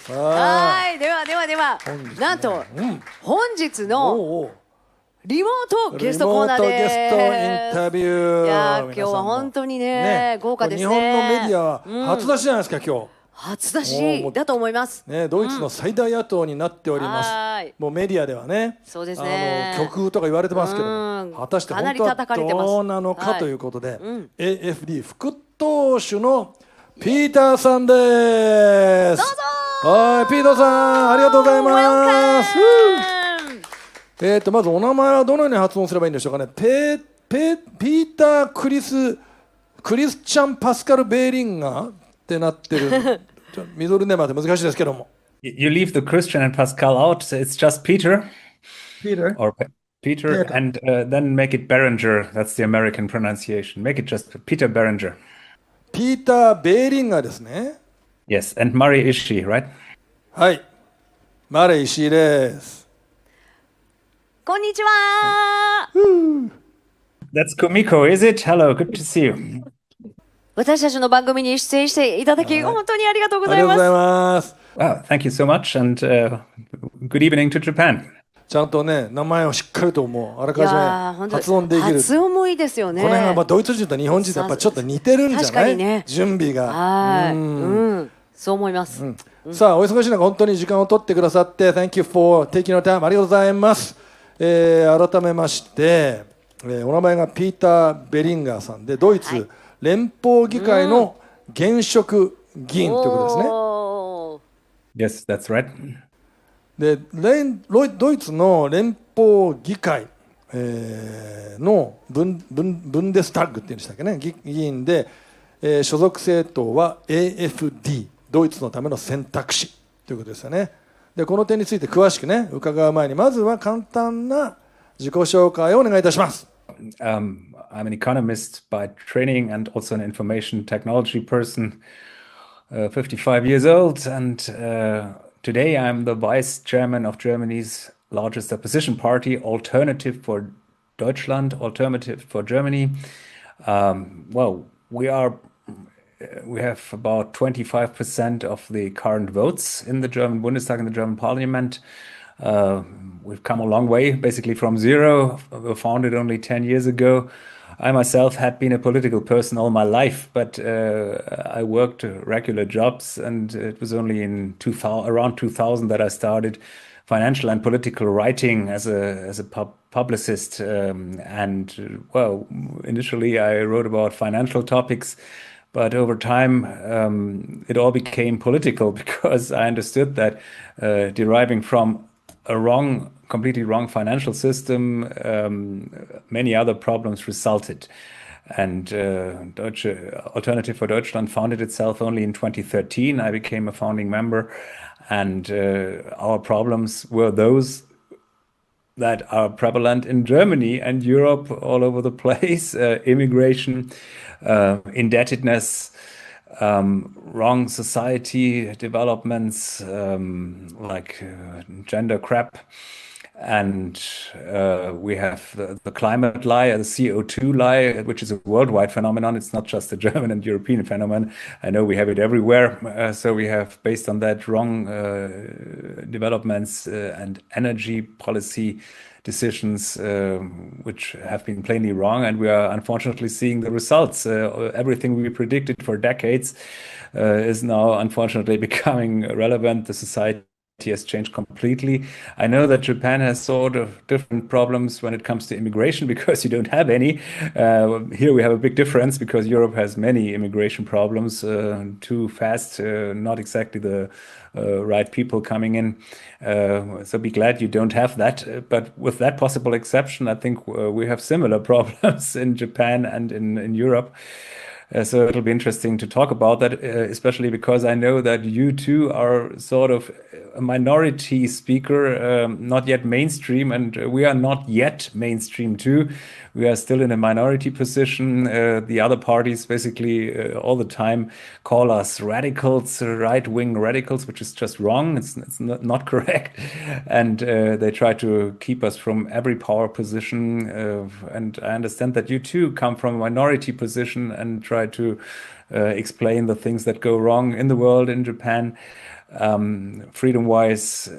はい、では、なんと、本日のリモートゲストコーナーです。リモートゲストインタビュー。いや今日は本当にね豪華ですね。日本のメディアは初出しじゃないですか、今日。初出しだと思います。ね、ドイツの最大野党になっております。もうメディアではね、そうですね。極右とか言われてますけども、果たして本当はどうなのかということで、AfD 副党首のピーターさんです。どうぞ。はい、ピーターさん、ありがとうございます。まずお名前はどのように発音すればいいんでしょうかね。ピーター・クリスチャン・パスカル・ベーリンガーってなってるミドルネームは難しいですけども。You leave the Christian and Pascal out, so it's just Peter. Or Peter, and then make it Berenger. That's the American pronunciation. Make it just Peter Berenger. ピーター・ベーリンガーですね。Yes, and Murray Ishii, right? はい、マレー石井です。こんにちは。That's Kumiko, is it? Hello, good to see you. 私たちの番組に出演していただき、本当にありがとうございます。ありがとうございます。Wow, thank you so much, and good evening to Japan. ちゃんとね、名前をしっかりともうあらかじめ発音できる。発音もいいですよね。この辺はドイツ人と日本人とやっぱちょっと似てるんじゃない？確かにね。準備が。はい。そう思います。さあ、お忙しい中本当に時間を取ってくださって Thank you for taking your time ありがとうございます。改めまして、お名前がピーター・ベリンガーさんでドイツ連邦議会の現職議員ということですね。Yes, that's right. でドイツの連邦議会、のブンデスタッグっていうんでしたっけね、議員で、所属政党は AfD ドイツのための選択肢ということですよね。でこの点について詳しくね伺う前にまずは簡単な自己紹介をお願いいたします。I'm an economist by training and also an information technology person, 55 years old, and today I'm the vice chairman of Germany's largest opposition party, Alternative for Deutschland, Alternative for Germany. Well, we have about 25% of the current votes in the German Bundestag, in the German parliament. We've come a long way, basically from zero. We were founded only 10 years ago. I myself had been a political person all my life, but I worked regular jobs, and it was only in around 2000 that I started financial and political writing as a publicist. And well, initially I wrote about financial topics, but over time it all became political because I understood that deriving from a completely wrong financial system, many other problems resulted. And Alternative for Deutschland founded itself only in 2013. I became a founding member, and our problems were those that are prevalent in Germany and Europe all over the place: immigration, indebtedness, wrong society developments, like gender crap, and we have the climate lie, the CO2 lie, which is a worldwide phenomenon. It's not just a German and European phenomenon. I know we have it everywhere. So we have, based on that, wrong developments and energy policy decisions which have been plainly wrong, and we are unfortunately seeing the results. Everything we predicted for decades is now unfortunately becoming relevant. The society has changed completely. I know that Japan has sort of different problems when it comes to immigration because you don't have any. Here we have a big difference because Europe has many immigration problems, too fast, not exactly the right people coming in. So be glad you don't have that. But with that possible exception, I think we have similar problems in Japan and in Europe. So it'll be interesting to talk about that, especially because I know that you two are sort of a minority speaker, not yet mainstream, and we are not yet mainstream too. We are still in a minority position. The other parties basically all the time call us radicals, right-wing radicals, which is just wrong. It's not correct. And they try to keep us from every power position. And I understand that you too come from a minority position and try to explain the things that go wrong in the world, in Japan. freedom-wise,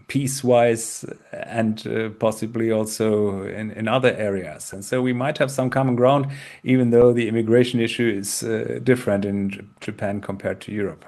peace-wise, and possibly also in other areas. And so we might have some common ground, even though the immigration issue is different in Japan compared to Europe.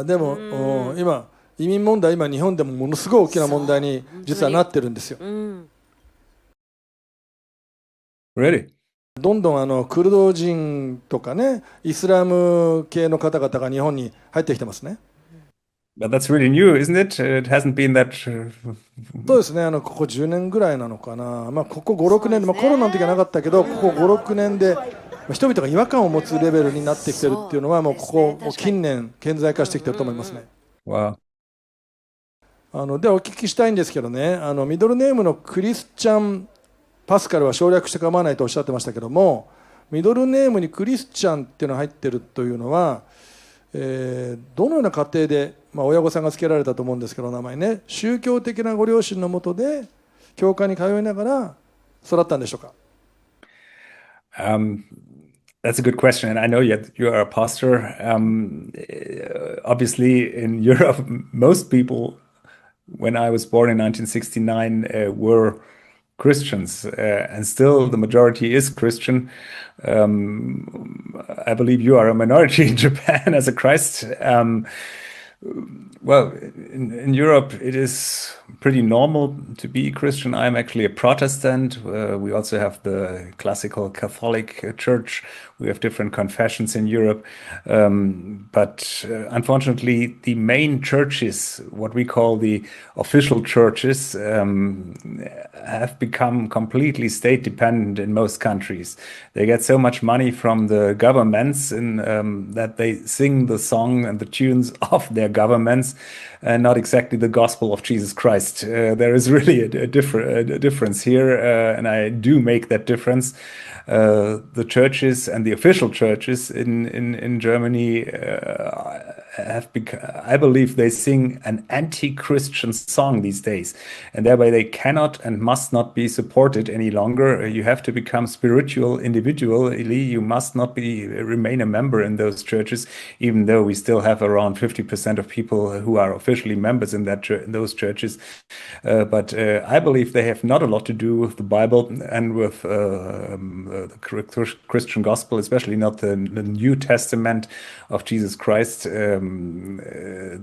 でも今移民問題、今日本でもものすごい大きな問題に実はなってるんですよ。Really? どんどんクルド人とかね、イスラム系の方々が日本に入ってきてますね。But that's really new, isn't it? It hasn't been that. そうですね、ここ10年ぐらいなのかな、ここ5、6年で、コロナの時はなかったけど、ここ5、6年で人々が違和感を持つレベルになってきてるっていうのは、もうここ近年、顕在化してきてると思いますね。Wow. ではお聞きしたいんですけどね、ミドルネームのクリスチャン・パスカルは省略して構わないとおっしゃってましたけども、ミドルネームにクリスチャンっていうのが入ってるというのは、どのような家庭で、親御さんが付けられたと思うんですけど、名前ね、宗教的なご両親のもとで教会に通いながら育ったんでしょうか。That's a good question, and I know you are a pastor. Obviously, in Europe, most people, when I was born in 1969, were Christians, and still the majority is Christian. I believe you are a minority in Japan as a Christ. Well, in Europe, it is pretty normal to be Christian. I'm actually a Protestant. We also have the classical Catholic Church. We have different confessions in Europe. But unfortunately, the main churches, what we call the official churches, have become completely state dependent in most countries. They get so much money from the governments that they sing the song and the tunes of their governments, and not exactly the gospel of Jesus Christ. There is really a difference here, and I do make that difference. The churches and the official churches in Germany have become, I believe they sing an anti-Christian song these days, and thereby they cannot and must not be supported any longer. You have to become spiritual individually. You must not remain a member in those churches, even though we still have around 50% of people who are officially members in those churches. But I believe they have not a lot to do with the Bible and with the Christian gospel, especially not the New Testament of Jesus Christ.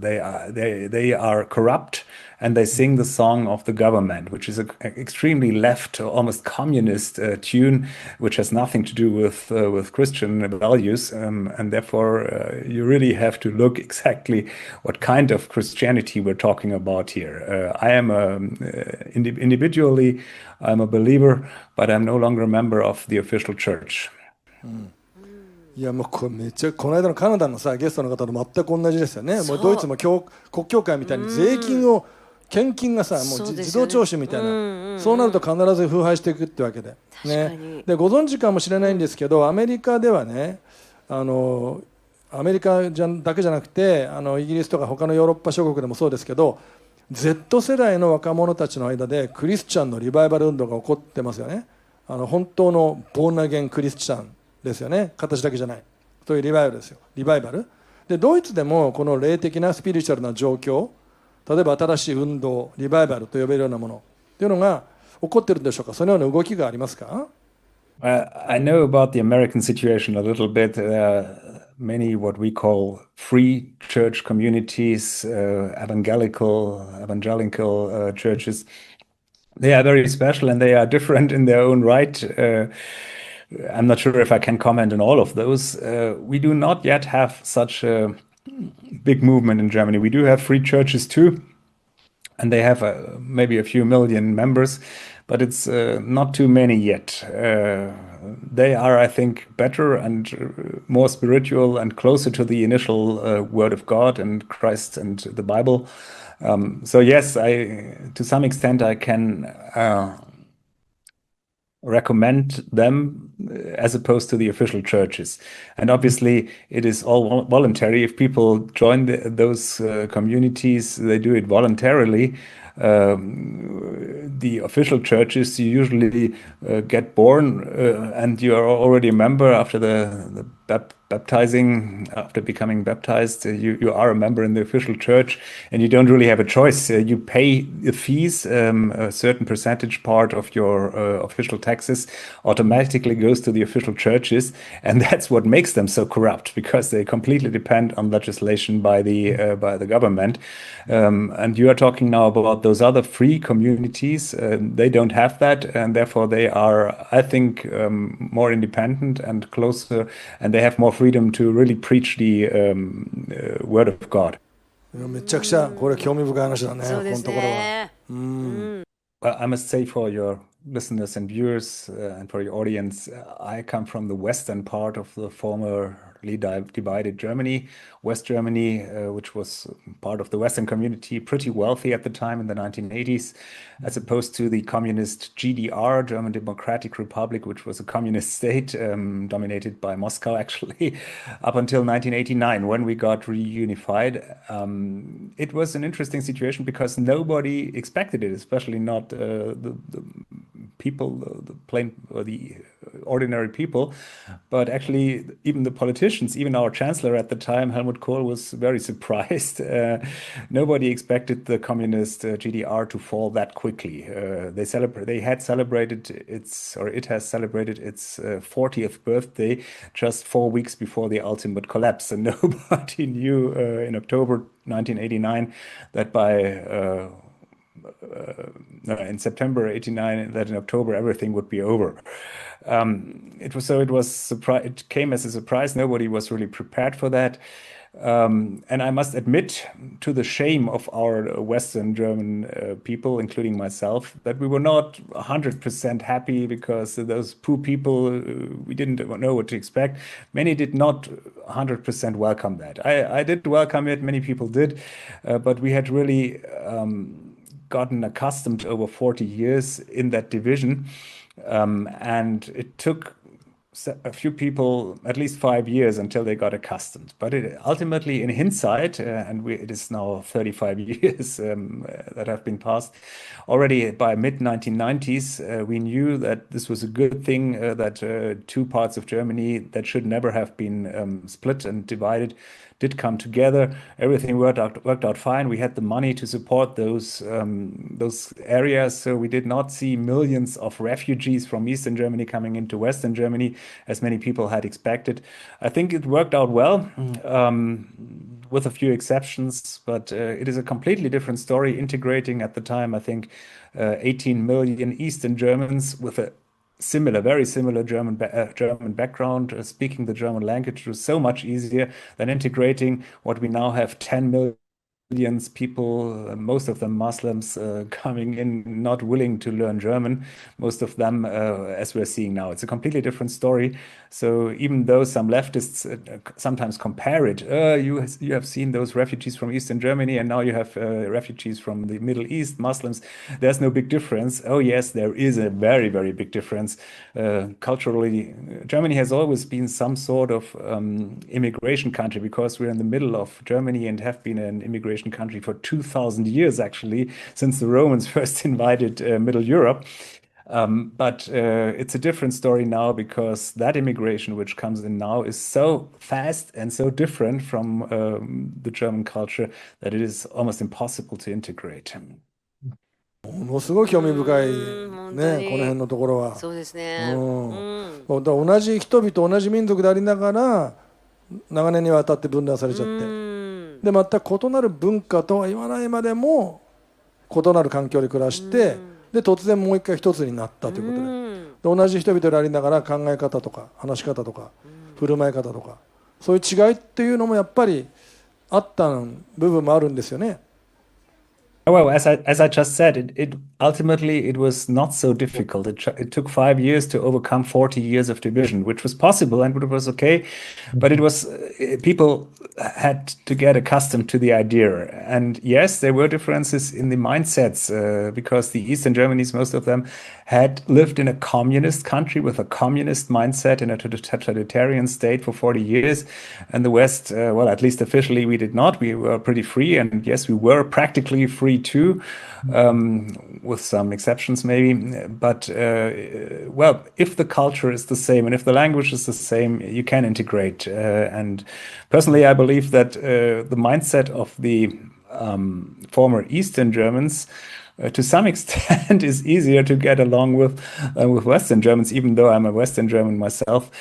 They are corrupt, and they sing the song of the government, which is an extremely left, almost communist tune, which has nothing to do with Christian values, and therefore you really have to look exactly what kind of Christianity we're talking about here. I am individually, I'm a believer, but I'm no longer a member of the official church. いやもうこれめっちゃこの間のカナダのさゲストの方と全く同じですよね。もうドイツも国教会みたいに税金を献金がさもう自動徴収みたいな、そうなると必ず腐敗していくってわけで、ね、でご存知かもしれないんですけど、アメリカではねアメリカだけじゃなくてイギリスとか他のヨーロッパ諸国でもそうですけど、 Z 世代の若者たちの間でクリスチャンのリバイバル運動が起こってますよね。本当のボーンアゲンクリスチャンですよね。形だけじゃない、そういうリバイバルですよ。リバイバルでドイツでもこの霊的なスピリチュアルな状況、例えば新しい運動、リバイバルと呼べるようなものっていうのが起こってるんでしょうか。そのような動きがありますか。 I know about the American situation a little bit. Many what we call free church communities, evangelical churches. They are very special and they are different in their own right. I'm not sure if I can comment on all of those. We do not yet have such a big movement in Germany. We do have free churches too, and they have maybe a few million members, but it's not too many yet. They are, I think, better and more spiritual and closer to the initial word of God and Christ and the Bible. So yes, to some extent I can recommend them as opposed to the official churches. And obviously it is all voluntary. If people join those communities, they do it voluntarily. The official churches, you usually get born and you are already a member after the baptizing, after becoming baptized, you are a member in the official church, and you don't really have a choice. You pay the fees. A certain percentage part of your official taxes automatically goes to the official churches, and that's what makes them so corrupt, because they completely depend on legislation by the government. And you are talking now about those other free communities. They don't have that, and therefore they are, I think, more independent and closer, and they have more freedom to really preach the word of God. めちゃくちゃこれ興味深い話だね。そうですこのところは。ね。Well, I must say, for your listeners and viewers and for your audience, I come from the western part of the formerly divided Germany, West Germany, which was part of the Western community, pretty wealthy at the time in the 1980s, as opposed to the communist GDR, German Democratic Republic, which was a communist state dominated by Moscow, actually, up until 1989, when we got reunified. It was an interesting situation because nobody expected it, especially not the people, the plain or the ordinary people, but actually even the politicians, even our chancellor at the time, Helmut Kohl, was very surprised. Nobody expected the communist GDR to fall that quickly. They had celebrated it has celebrated its 40th birthday just 4 weeks before the ultimate collapse, and nobody knew in October 1989 that in September 89, that in October everything would be over. It came as a surprise. Nobody was really prepared for that. And I must admit, to the shame of our Western German people, including myself, that we were not 100% happy, because those poor people, we didn't know what to expect. Many did not 100% welcome that. I did welcome it, many people did, but we had really gotten accustomed over 40 years in that division. And it took a few people at least 5 years until they got accustomed. But ultimately, in hindsight, it is now 35 years that have been passed, already by mid-1990s, we knew that this was a good thing, that two parts of Germany that should never have been split and divided did come together. Everything worked out fine. We had the money to support those areas, so we did not see millions of refugees from Eastern Germany coming into Western Germany, as many people had expected. I think it worked out well, with a few exceptions, but it is a completely different story. Integrating at the time, I think, 18 million Eastern Germans with a very similar German background, speaking the German language was so much easier than integrating what we now have 10 million people, most of them Muslims, coming in not willing to learn German, most of them, as we're seeing now. It's a completely different story. So even though some leftists sometimes compare it, you have seen those refugees from Eastern Germany, and now you have refugees from the Middle East, Muslims, there's no big difference. Oh yes, there is a very, very big difference. Culturally, Germany has always been some sort of immigration country, because we're in the middle of Germany and have been an immigration country for 2,000 years, actually, since the Romans first invaded Middle Europe. But it's a different story now, because that immigration which comes in now is so fast and so different from the German culture that it is almost impossible to integrate. ものすごい興味深いね、本当にこの辺のところは。そうですね。だから同じ人々、同じ民族でありながら長年にわたって分断されちゃって、で全く異なる文化とは言わないまでも異なる環境で暮らして、で突然もう一回一つになったということで、同じ人々でありながら考え方とか話し方とか振る舞い方とか、そういう違いっていうのもやっぱりあった部分もあるんですよね。Well, as I just said, it ultimately it was not so difficult. It took 5 years to overcome 40 years of division, which was possible and it was okay. But it was people had to get accustomed to the idea. And yes, there were differences in the mindsets, because the Eastern Germans, most of them, had lived in a communist country with a communist mindset in a totalitarian state for 40 years. And the West, well, at least officially, we did not. We were pretty free, and yes, we were practically free agree too, with some exceptions maybe. But well, if the culture is the same and if the language is the same, you can integrate. And personally, I believe that the mindset of the former Eastern Germans to some extent is easier to get along with Western Germans, even though I'm a Western German myself,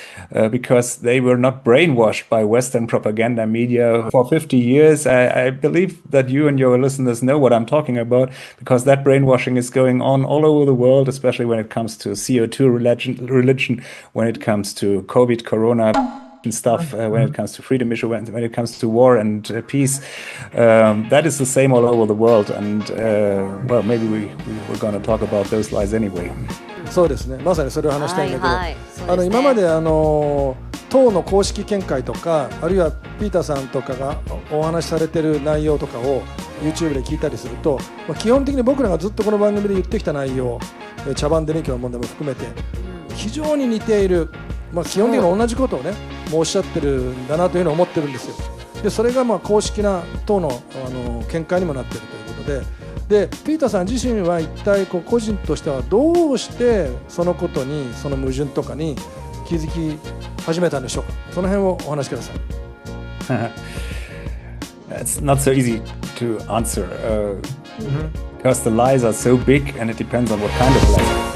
because they were not brainwashed by Western propaganda media for 50 years. I believe that you and your listeners know what I'm talking about, because that brainwashing is going on all over the world, especially when it comes to CO2 religion, when it comes to COVID, Corona and stuff, when it comes to freedom issue, when it comes to war and peace. That is the same all over the world, and well, maybe we're going to talk about those lies anyway. そうですね、まさにそれを話したいんだけど、はいはい、今まで党の公式見解とか、あるいはピーターさんとかがお話しされてる内容とかを YouTube で聞いたりすると、基本的に僕らがずっとこの番組で言ってきた内容、茶番で免許の問題も含めて非常に似ている、基本的に同じことをね、もうおっしゃってるんだなというふうに思ってるんですよ。でそれが公式な党の見解にもなっているということで、ピーターさん自身は一体個人としてはどうしてそのことに、その矛盾とかに気づき始めたんでしょうか。その辺をお話しください。It's not so easy to answer, because the lies are so big and it depends on what kind of lies.